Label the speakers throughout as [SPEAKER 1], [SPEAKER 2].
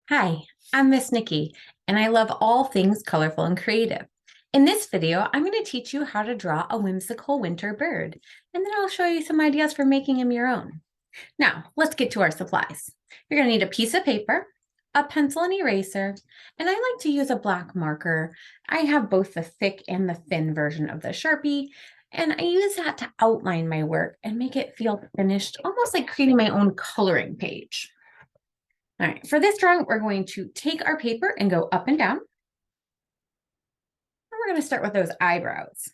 [SPEAKER 1] Hi, I'm Miss Nikki, and I love all things colorful and creative. In this video, I'm going to teach you how to draw a whimsical winter bird, and then I'll show you some ideas for making him your own. Now, let's get to our supplies. You're going to need a piece of paper, a pencil and eraser, and I like to use a black marker. I have both the thick and the thin version of the Sharpie, and I use that to outline my work and make it feel finished, almost like creating my own coloring page. All right, for this drawing, we're going to take our paper and go up and down. And we're going to start with those eyebrows.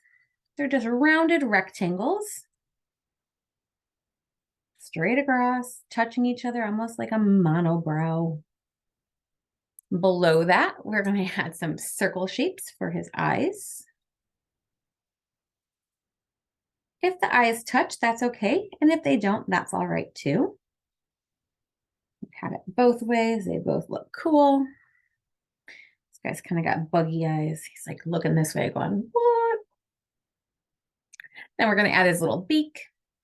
[SPEAKER 1] They're just rounded rectangles, straight across, touching each other, almost like a monobrow. Below that, we're going to add some circle shapes for his eyes. If the eyes touch, that's okay. And if they don't, that's all right too. We've had it both ways. They both look cool. This guy's kind of got buggy eyes. He's like looking this way going, what? Then we're going to add his little beak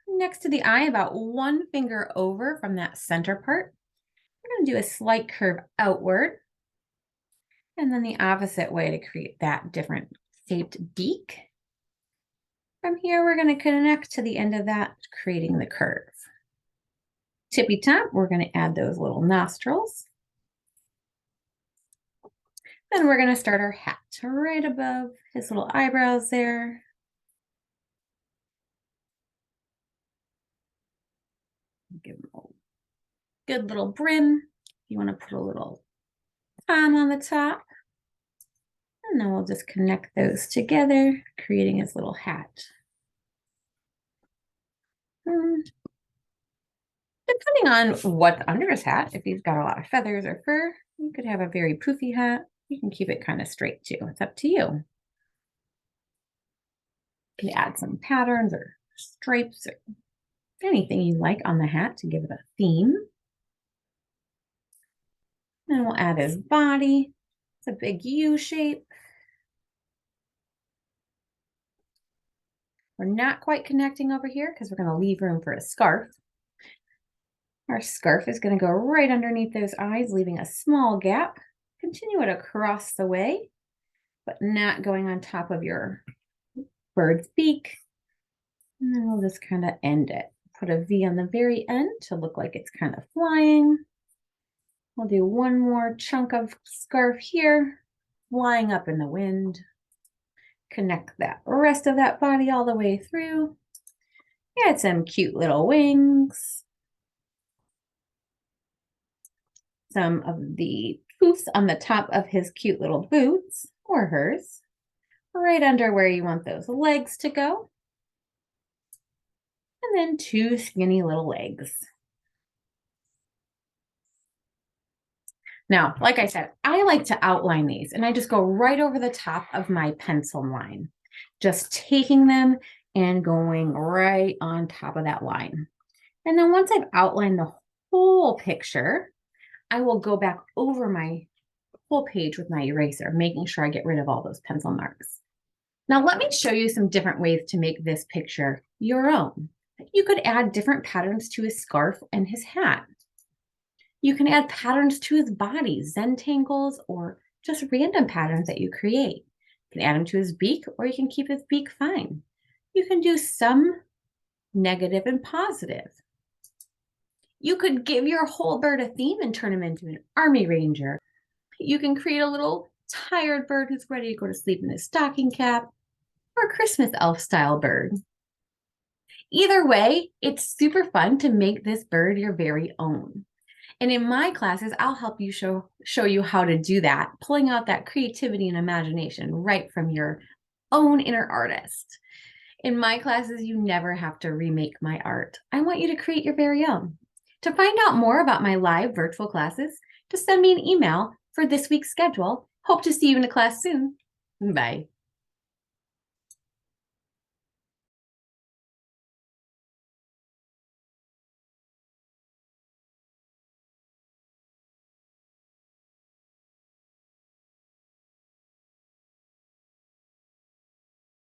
[SPEAKER 1] next to the eye, about one finger over from that center part. We're going to do a slight curve outward, and then the opposite way to create that different shaped beak. From here, we're going to connect to the end of that, creating the curve. Tippy top, we're going to add those little nostrils. Then we're going to start our hat right above his little eyebrows there. Give him a good little brim. You want to put a little palm on the top. And then we'll just connect those together, creating his little hat. Depending on what's under his hat, if he's got a lot of feathers or fur, you could have a very poofy hat. You can keep it kind of straight too. It's up to you. You can add some patterns or stripes or anything you like on the hat to give it a theme. Then we'll add his body. It's a big U shape. We're not quite connecting over here because we're going to leave room for a scarf. Our scarf is going to go right underneath those eyes, leaving a small gap. Continue it across the way, but not going on top of your bird's beak. And then we'll just kind of end it. Put a V on the very end to look like it's kind of flying. We'll do one more chunk of scarf here, flying up in the wind. Connect that rest of that body all the way through. Add some cute little wings. Some of the poofs on the top of his cute little boots, or hers, right under where you want those legs to go. And then two skinny little legs. Now, like I said, I like to outline these, and I just go right over the top of my pencil line, just taking them and going right on top of that line. And then once I've outlined the whole picture, I will go back over my whole page with my eraser, making sure I get rid of all those pencil marks. Now, let me show you some different ways to make this picture your own. You could add different patterns to his scarf and his hat. You can add patterns to his body, Zentangles, or just random patterns that you create. You can add them to his beak, or you can keep his beak fine. You can do some negative and positive. You could give your whole bird a theme and turn him into an army ranger. You can create a little tired bird who's ready to go to sleep in his stocking cap, or a Christmas elf style bird. Either way, it's super fun to make this bird your very own. And in my classes, I'll help you show you how to do that, pulling out that creativity and imagination right from your own inner artist. In my classes, you never have to remake my art. I want you to create your very own. To find out more about my live virtual classes, just send me an email for this week's schedule. Hope to see you in a class soon. Bye.